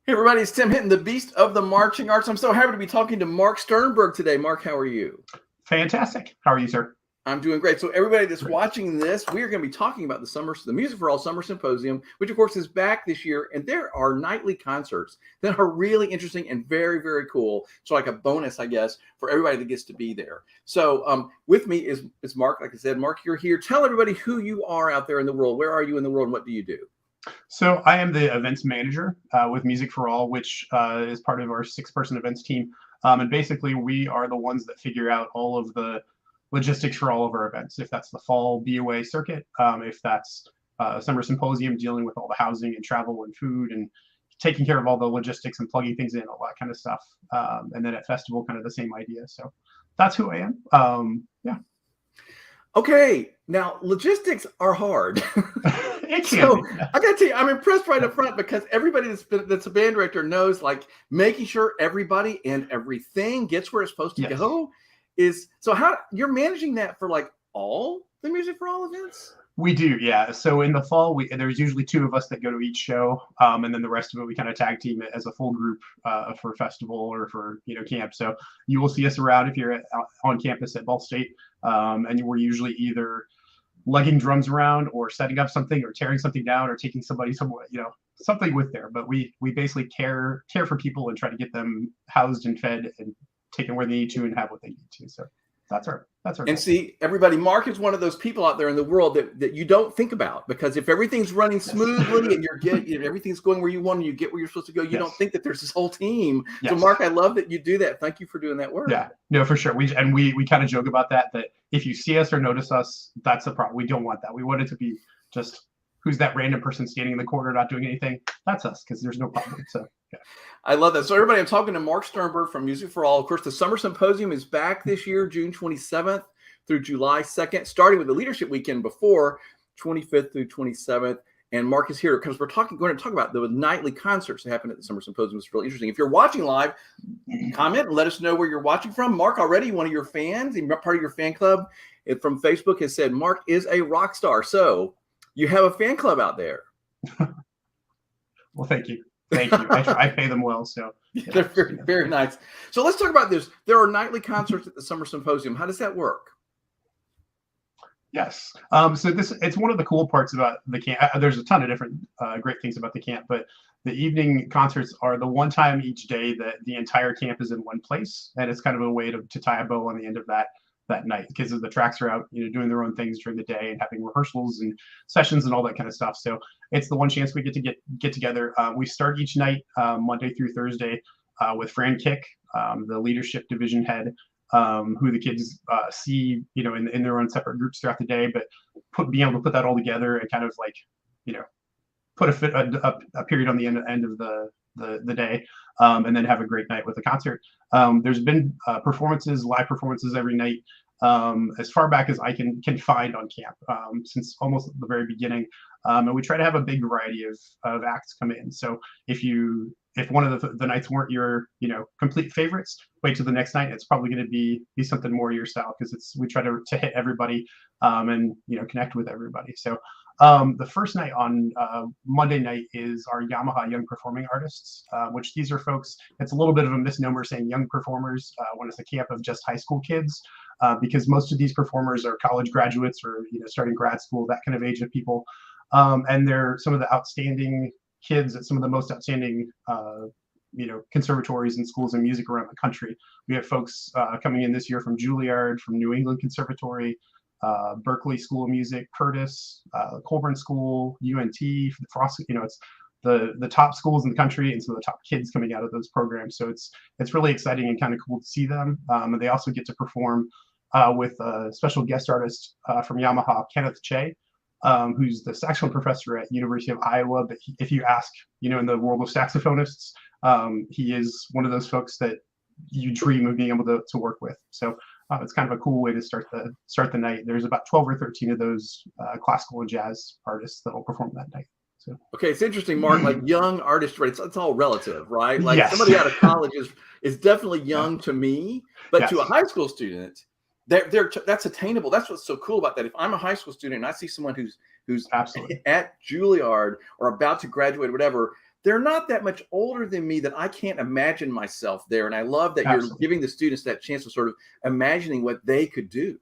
Hey everybody, it's Tim Hinton, the beast of the marching arts. I'm so happy to be talking to Mark Sternberg today. Mark, how are you? Fantastic. How are you, sir? I'm doing great. So everybody that's Great. watching this, we are going to be talking about the Music for All Summer Symposium, which of course is back this year. And there are nightly concerts that are really interesting and very, very cool. So like a bonus, I guess, for everybody that gets to be there. So with me is Mark. Like I said, Mark, you're here. Tell everybody who you are out there in the world. Where are you in the world and what do you do? So I am the events manager with Music for All, which is part of our 6-person events team. And basically, we are the ones that figure out all of the logistics for all of our events. If that's the fall BOA circuit, if that's summer symposium, dealing with all the housing and travel and food and taking care of all the logistics and plugging things in, all that kind of stuff. And then at festival, kind of the same idea. So that's who I am. Yeah. Okay, now logistics are hard. So I got to tell you, I'm impressed right up front because everybody that's a band director knows like making sure everybody and everything gets where it's supposed to go is. So how you're managing that for like all the Music for All events? We do, yeah. So in the fall, there's usually 2 of us that go to each show, and then the rest of it we kind of tag team it as a full group for festival or for camp. So you will see us around if you're on campus at Ball State, and we're usually either lugging drums around or setting up something or tearing something down or taking somebody somewhere, something with there. But we basically care for people and try to get them housed and fed and taken where they need to and have what they need to. So that's our and goal. See, everybody, Mark is one of those people out there in the world that you don't think about, because if everything's running smoothly and everything's going where you want and you get where you're supposed to go, you don't think that there's this whole team. So Mark, I love that you do that. Thank you for doing that work. Yeah, no, for sure. We kind of joke about that if you see us or notice us, that's the problem. We don't want that. We want it to be just who's that random person standing in the corner not doing anything. That's us, because there's no problem. So yeah. I love that. So everybody, I'm talking to Mark Sternberg from Music for All. Of course, the Summer Symposium is back this year, June 27th through July 2nd, starting with the Leadership Weekend before, 25th through 27th. And Mark is here because we're going to talk about the nightly concerts that happen at the Summer Symposium. It's really interesting. If you're watching live, comment and let us know where you're watching from. Mark, already one of your fans, part of your fan club from Facebook, has said Mark is a rock star. So you have a fan club out there. Well, thank you. Thank you. I pay them well, so they're very, very nice. So let's talk about this. There are nightly concerts at the Summer Symposium. How does that work? Yes. So it's one of the cool parts about the camp. There's a ton of different great things about the camp, but the evening concerts are the one time each day that the entire camp is in one place, and it's kind of a way to tie a bow on the end of that night, because the tracks are out, doing their own things during the day and having rehearsals and sessions and all that kind of stuff. So it's the one chance we get to get together. We start each night Monday through Thursday with Fran Kick, the leadership division head, who the kids see, in their own separate groups throughout the day, but being able to put that all together and kind of like, put a period on the end of the day, and then have a great night with a concert. There's been live performances every night, as far back as I can find on camp, since almost the very beginning. And we try to have a big variety of acts come in. So if one of the nights weren't your complete favorites, wait till the next night. It's probably going to be something more your style, because we try to hit everybody, and connect with everybody. So the first night on Monday night is our Yamaha Young Performing Artists, which these are folks. It's a little bit of a misnomer saying young performers when it's a camp of just high school kids, because most of these performers are college graduates or starting grad school, that kind of age of people, and they're some of the outstanding kids at some of the most outstanding conservatories and schools of music around the country. We have folks coming in this year from Juilliard, from New England Conservatory, Berkeley School of Music, Curtis, Colburn School, UNT, Frost. It's the top schools in the country and some of the top kids coming out of those programs. So it's really exciting and kind of cool to see them. And they also get to perform with a special guest artist from Yamaha, Kenneth Che, who's the saxophone professor at University of Iowa. But if you ask, in the world of saxophonists, he is one of those folks that you dream of being able to work with. So it's kind of a cool way to start the night. There's about 12 or 13 of those classical and jazz artists that will perform that night. So. Okay, it's interesting, Mark. Like young artists, right? It's all relative, right? Like somebody out of college is definitely young to me, but to a high school student, that's attainable. That's what's so cool about that. If I'm a high school student and I see someone who's who's Absolutely. at Juilliard or about to graduate or whatever, they're not that much older than me that I can't imagine myself there. And I love that you're Absolutely. giving the students that chance of sort of imagining what they could do.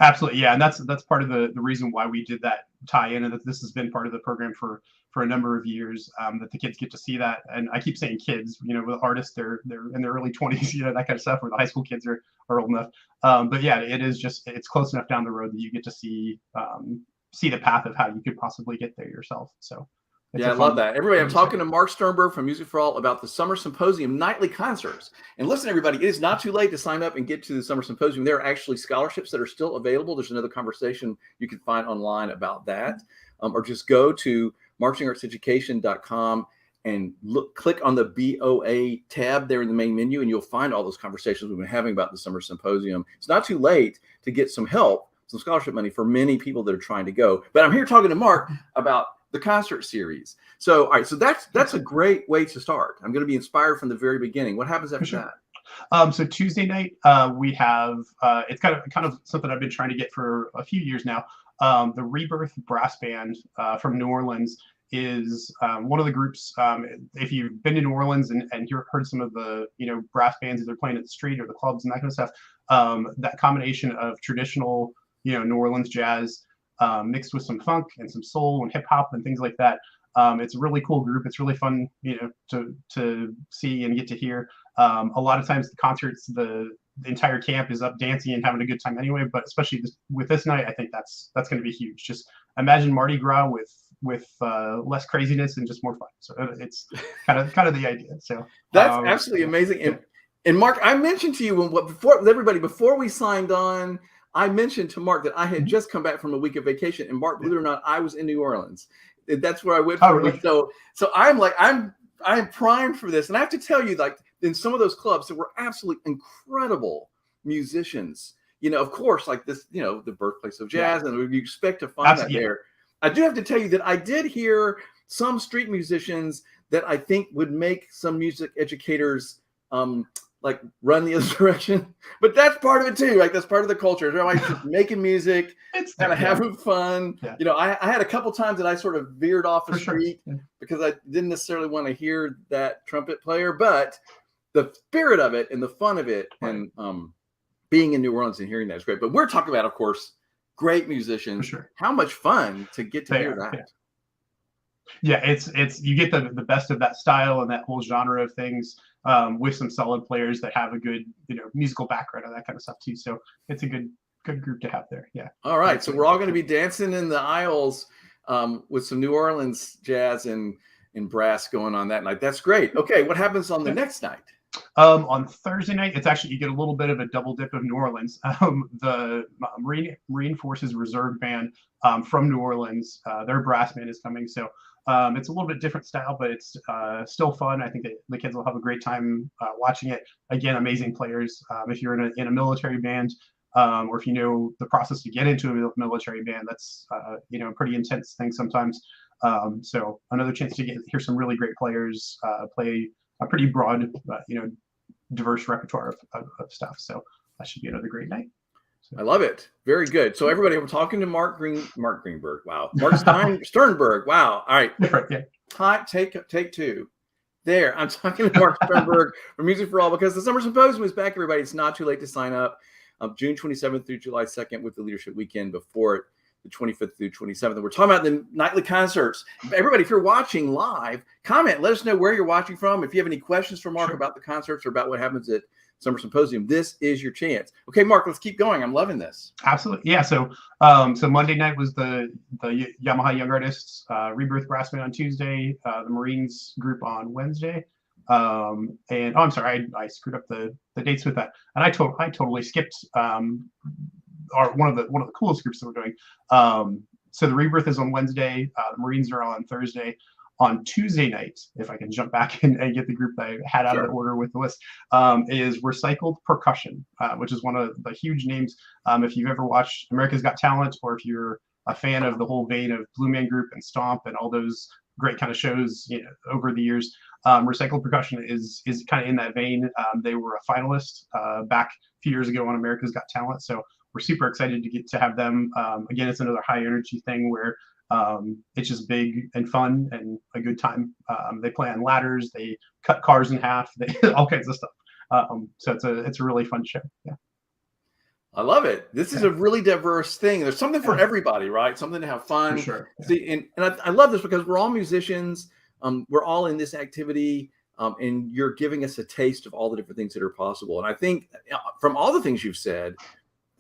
Absolutely, yeah, and that's part of the reason why we did that tie-in, and that this has been part of the program for a number of years. That the kids get to see that, and I keep saying kids, with artists, they're in their early 20s, that kind of stuff. Where the high school kids are old enough, but yeah, it's close enough down the road that you get to see the path of how you could possibly get there yourself. So. Yeah, I love that. Everybody, I'm talking to Mark Sternberg from Music for All about the Summer Symposium nightly concerts. And listen, everybody, it is not too late to sign up and get to the Summer Symposium. There are actually scholarships that are still available. There's another conversation you can find online about that. Or just go to marchingartseducation.com and click on the BOA tab there in the main menu, and you'll find all those conversations we've been having about the Summer Symposium. It's not too late to get some help, some scholarship money for many people that are trying to go. But I'm here talking to Mark about the concert series. So, all right, so that's a great way to start. I'm going to be inspired from the very beginning. What happens after that? So Tuesday night, we have it's kind of something I've been trying to get for a few years now. The Rebirth Brass Band from New Orleans is one of the groups. If you've been to New Orleans and heard some of the brass bands that they're playing at the street or the clubs and that kind of stuff, that combination of traditional New Orleans jazz mixed with some funk and some soul and hip hop and things like that. It's a really cool group. It's really fun, to see and get to hear. A lot of times the concerts, the entire camp is up dancing and having a good time anyway. But especially with this night, I think that's going to be huge. Just imagine Mardi Gras with less craziness and just more fun. So it's kind of the idea. So that's absolutely amazing. And Mark, I mentioned to you before we signed on, I mentioned to Mark that I had just come back from a week of vacation, and Mark, believe it or not, I was in New Orleans. That's where I went for a week. So I'm primed for this, and I have to tell you, like in some of those clubs, there were absolutely incredible musicians. Of course, like this, the birthplace of jazz, and you expect to find that there. I do have to tell you that I did hear some street musicians that I think would make some music educators like run the other direction, but that's part of it too. Like that's part of the culture. They're like just making music, kind of having fun. Yeah. I had a couple times that I sort of veered off the street because I didn't necessarily want to hear that trumpet player, but the spirit of it and the fun of it and being in New Orleans and hearing that is great. But we're talking about, of course, great musicians. How much fun to get to hear that. Yeah, it's you get the best of that style and that whole genre of things with some solid players that have a good musical background and that kind of stuff too. So it's a good group to have there. Yeah. All right, so we're all going to be dancing in the aisles with some New Orleans jazz and brass going on that night. That's great. Okay, what happens on the next night? On Thursday night, it's actually you get a little bit of a double dip of New Orleans. The Marine Forces Reserve Band from New Orleans, their brass band is coming. So it's a little bit different style, but it's still fun. I think that the kids will have a great time watching it. Again, amazing players. If you're in a military band, or if you know the process to get into a military band, that's a pretty intense thing sometimes. So another chance to hear some really great players play a pretty broad, diverse repertoire of stuff. So that should be another great night. So. I love it. Very good. So everybody, I'm talking to Mark Greenberg. Wow. Mark Sternberg. Wow. All right. Yeah. Take two. There. I'm talking to Mark Sternberg from Music for All because the Summer Symposium is back, everybody. It's not too late to sign up. June 27th through July 2nd with the Leadership Weekend before it, the 25th through 27th. And we're talking about the nightly concerts. Everybody, if you're watching live, comment. Let us know where you're watching from. If you have any questions for Mark about the concerts or about what happens at Summer Symposium, this is your chance. Okay, Mark, let's keep going. I'm loving this. Absolutely. Yeah. So Monday night was the Yamaha Young Artists Rebirth Brass Band on Tuesday, the Marines group on Wednesday. I'm sorry, I screwed up the dates with that. And I totally skipped one of the coolest groups that we're doing. So the Rebirth is on Wednesday, the Marines are on Thursday. On Tuesday night, if I can jump back and get the group that I had out of the order with the list, is Recycled Percussion, which is one of the huge names. If you've ever watched America's Got Talent, or if you're a fan of the whole vein of Blue Man Group and Stomp and all those great kind of shows over the years, Recycled Percussion is kind of in that vein. They were a finalist back a few years ago on America's Got Talent, so we're super excited to get to have them. Again, it's another high energy thing where It's just big and fun and a good time. They play on ladders, they cut cars in half, they all kinds of stuff. So it's a really fun show. Yeah. I love it. This is Yeah. a really diverse thing. There's something for Yeah, everybody, right? Something to have for fun. sure. Yeah. See, and I love this because we're all musicians. We're all in this activity, and you're giving us a taste of all the different things that are possible. And I think from all the things you've said,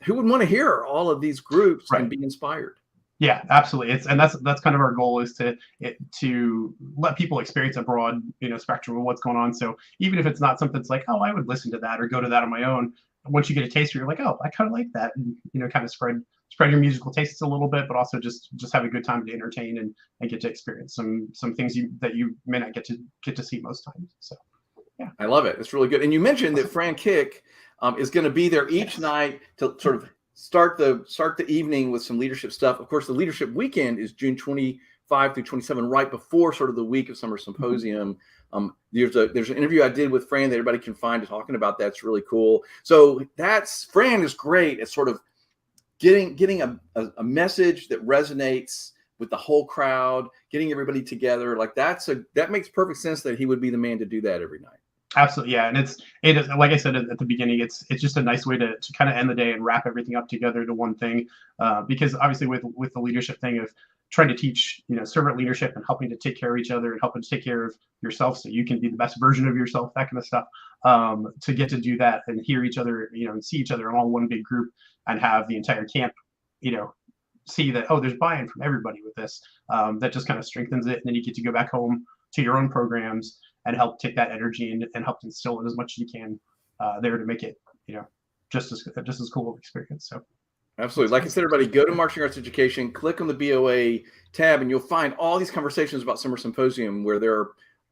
who would want to hear all of these groups and Right. be inspired? Yeah, absolutely. That's kind of our goal, is to let people experience a broad, spectrum of what's going on. So even if it's not something that's like, oh, I would listen to that or go to that on my own, once you get a taste, you're like, oh, I kind of like that, and kind of spread your musical tastes a little bit, but also just have a good time to entertain and get to experience some things that you may not get to see most times. So yeah, I love it. It's really good. And you mentioned that Fran Kick is going to be there each yes, night to sort of start the evening with some leadership stuff. Of course, the leadership weekend is June 25 through 27, right before sort of the week of Summer Symposium. There's an interview I did with Fran that everybody can find talking about that. It's really cool. So Fran is great at sort of getting a message that resonates with the whole crowd, getting everybody together. Like that makes perfect sense that he would be the man to do that every night. absolutely. Yeah, and it is, like I said at the beginning, it's just a nice way to kind of end the day and wrap everything up together to one thing, because obviously with the leadership thing of trying to teach servant leadership and helping to take care of each other and helping to take care of yourself so you can be the best version of yourself, that kind of stuff. To get to do that and hear each other, and see each other in all one big group, and have the entire camp, see that, oh, there's buy-in from everybody with this, that just kind of strengthens it, and then you get to go back home to your own programs and help take that energy and help instill it as much as you can there to make it just as cool of experience. So Absolutely. Like I said, everybody, go to Marching Arts Education, click on the BOA tab, and you'll find all these conversations about Summer Symposium where there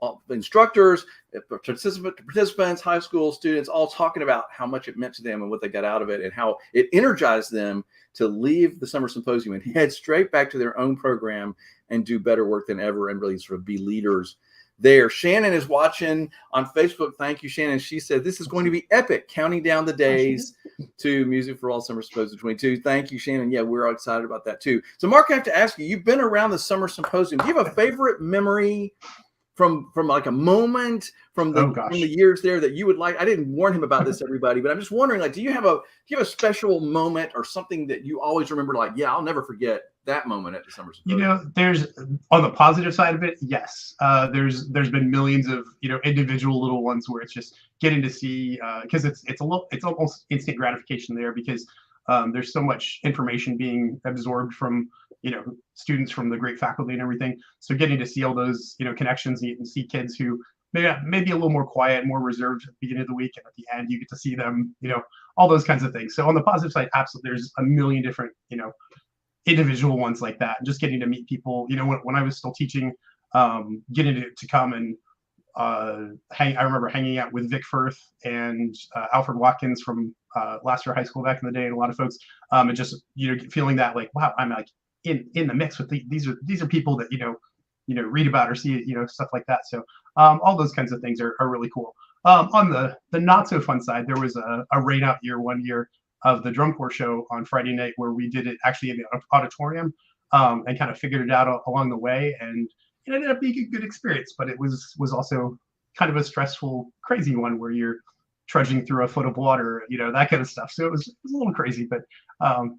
are instructors, participants, high school students, all talking about how much it meant to them and what they got out of it and how it energized them to leave the Summer Symposium and head straight back to their own program and do better work than ever and really sort of be leaders there. Shannon is watching on Facebook. Thank you, Shannon. She said, this is going to be epic, counting down the days to Music for All Summer Symposium 22. Thank you, Shannon. Yeah, we're all excited about that too. So Mark, I have to ask you, you've been around the Summer Symposium. Do you have a favorite memory from like a moment from the years there that you would like? I didn't warn him about this, everybody, but I'm just wondering, like, do you have a special moment or something that you always remember, like, yeah, I'll never forget that moment at the Summer Symposium? There's, on the positive side of it, yes. There's been millions of individual little ones where it's just getting to see, because it's almost instant gratification there, because there's so much information being absorbed from students, from the great faculty and everything. So getting to see all those connections, and see kids who maybe a little more quiet, more reserved at the beginning of the week, and at the end you get to see them, all those kinds of things. So on the positive side, absolutely, there's a million different individual ones like that, and just getting to meet people. When I was still teaching, getting to come and I remember hanging out with Vic Firth and Alfred Watkins from Lasser High School back in the day, and a lot of folks, and just feeling that, like, wow, I'm like in the mix with these are people that read about or see stuff like that. So all those kinds of things are really cool. On the not so fun side, there was a rain out year one year of the drum corps show on Friday night, where we did it actually in the auditorium, and kind of figured it out along the way, and it ended up being a good experience. But it was also kind of a stressful, crazy one where you're trudging through a foot of water, that kind of stuff. So it was a little crazy, but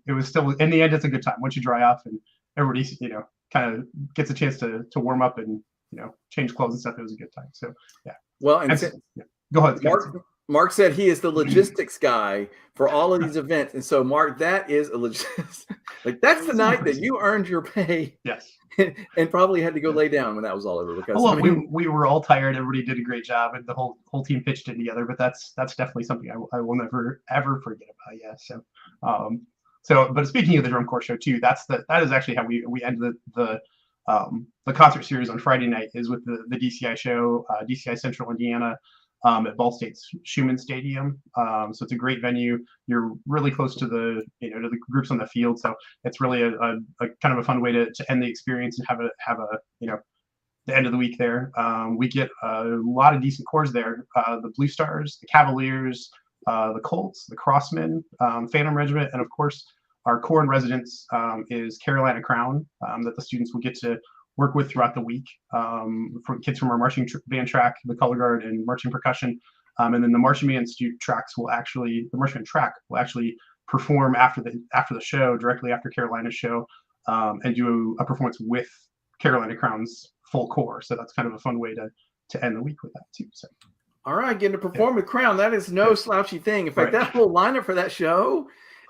it was still, in the end, it's a good time once you dry off and everybody kind of gets a chance to warm up and change clothes and stuff. It was a good time. So yeah. Well, and yeah. Go ahead. Mark said he is the logistics guy for all of these events. And so, Mark, that is like, that's the night that you earned your pay. Yes. And probably had to go lay down when that was all over. Because we were all tired. Everybody did a great job, and the whole team pitched in together. But that's definitely something I will never ever forget about. Yeah. So, but speaking of the drum corps show too, that is actually how we ended the concert series on Friday night, is with the DCI show, DCI Central Indiana, at Ball State's Schumann Stadium. So it's a great venue. You're really close to the to the groups on the field, so it's really a kind of a fun way to end the experience and have a the end of the week there. We get a lot of decent corps there. The Blue Stars, the Cavaliers, the Colts, the Crossmen, Phantom Regiment, and of course our core in residence is Carolina Crown that the students will get to work with throughout the week, for kids from our marching band track, the color guard, and marching percussion. And then the marching band the marching band track will actually perform after the show, directly after Carolina's show, and do a performance with Carolina Crown's full core. So that's kind of a fun way to end the week with that too. So. All right, getting to perform with Crown. That is no slouchy thing. In fact, that whole lineup for that show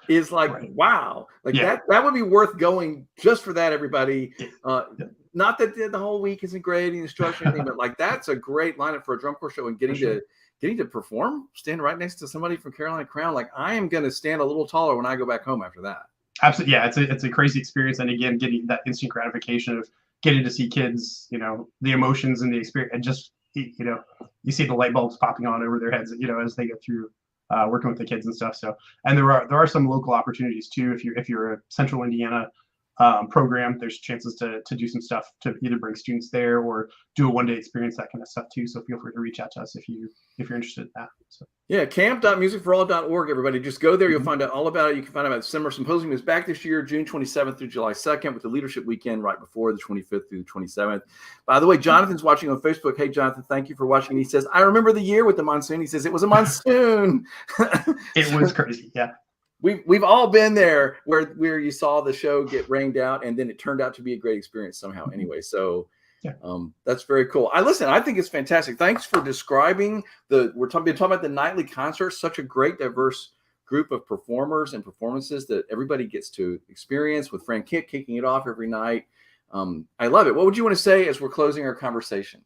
is like, wow. Like that would be worth going just for that, everybody. Not that the whole week isn't great, the instruction, anything, but like that's a great lineup for a drum corps show, and getting to perform, stand right next to somebody from Carolina Crown. Like I am going to stand a little taller when I go back home after that. Absolutely. Yeah. It's a crazy experience. And again, getting that instant gratification of getting to see kids, the emotions and the experience, and just, you see the light bulbs popping on over their heads, as they go through working with the kids and stuff. So, and there are some local opportunities too. If you're a Central Indiana program, there's chances to do some stuff to either bring students there or do a one-day experience, that kind of stuff too. So feel free to reach out to us if you're interested in that. So. Yeah, camp.musicforall.org, everybody. Just go there. You'll find out all about it. You can find out about the Summer Symposium is back this year, June 27th through July 2nd, with the leadership weekend right before the 25th through the 27th. By the way, Jonathan's watching on Facebook. Hey, Jonathan, thank you for watching. He says, I remember the year with the monsoon. He says, it was a monsoon. It was crazy. Yeah. We've all been there where you saw the show get rained out and then it turned out to be a great experience somehow anyway. So that's very cool. I think it's fantastic. Thanks for describing been talking about the nightly concerts, such a great diverse group of performers and performances that everybody gets to experience, with Fran Kit kicking it off every night. I love it. What would you want to say as we're closing our conversation?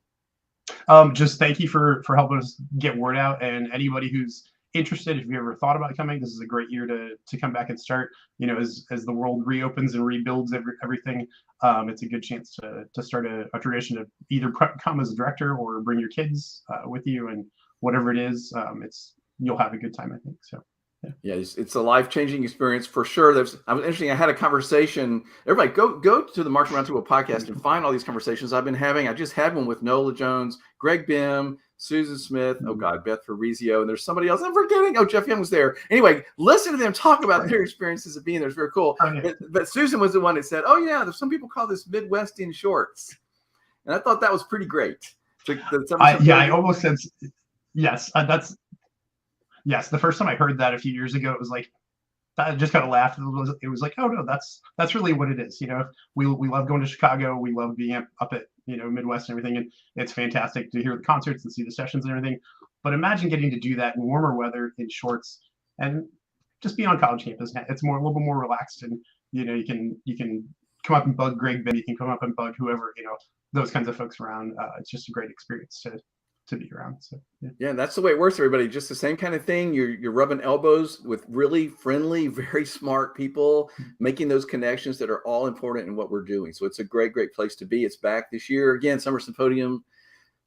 Just thank you for helping us get word out, and anybody who's interested, if you ever thought about coming, this is a great year to come back and start. As the world reopens and rebuilds everything, it's a good chance to start a tradition of either come as a director or bring your kids with you, and whatever it is, you'll have a good time, I think. So. Yeah, it's a life-changing experience for sure. I had a conversation. Everybody, go to the Marching Roundtable podcast and find all these conversations I've been having. I just had one with Nola Jones, Greg Bim, Susan Smith, Beth Fabrizio, and there's somebody else I'm forgetting. Jeff Young was there. Anyway, listen to them talk about their experiences of being there. It's very cool. But Susan was the one that said, there's some people call this Midwestern shorts. And I thought that was pretty great. I almost said, yes, yes. The first time I heard that a few years ago, it was like, I just kind of laughed. It was like, oh no, that's really what it is. We love going to Chicago. We love being up at Midwest and everything, and it's fantastic to hear the concerts and see the sessions and everything. But imagine getting to do that in warmer weather in shorts and just be on college campus. It's a little bit more relaxed, and you can come up and bug Greg Ben. You can come up and bug whoever those kinds of folks around. It's just a great experience to be around. So yeah, that's the way it works, everybody. Just the same kind of thing. You're rubbing elbows with really friendly, very smart people, making those connections that are all important in what we're doing. So it's a great place to be. It's back this year again. Summer Symposium,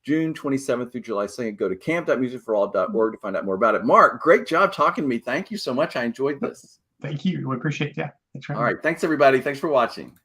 June 27th through July 2nd. Go to camp.musicforall.org to find out more about it. Mark, great job talking to me. Thank you so much. I enjoyed this. Thank you. We appreciate it. Yeah. All right. Thanks, everybody. Thanks for watching.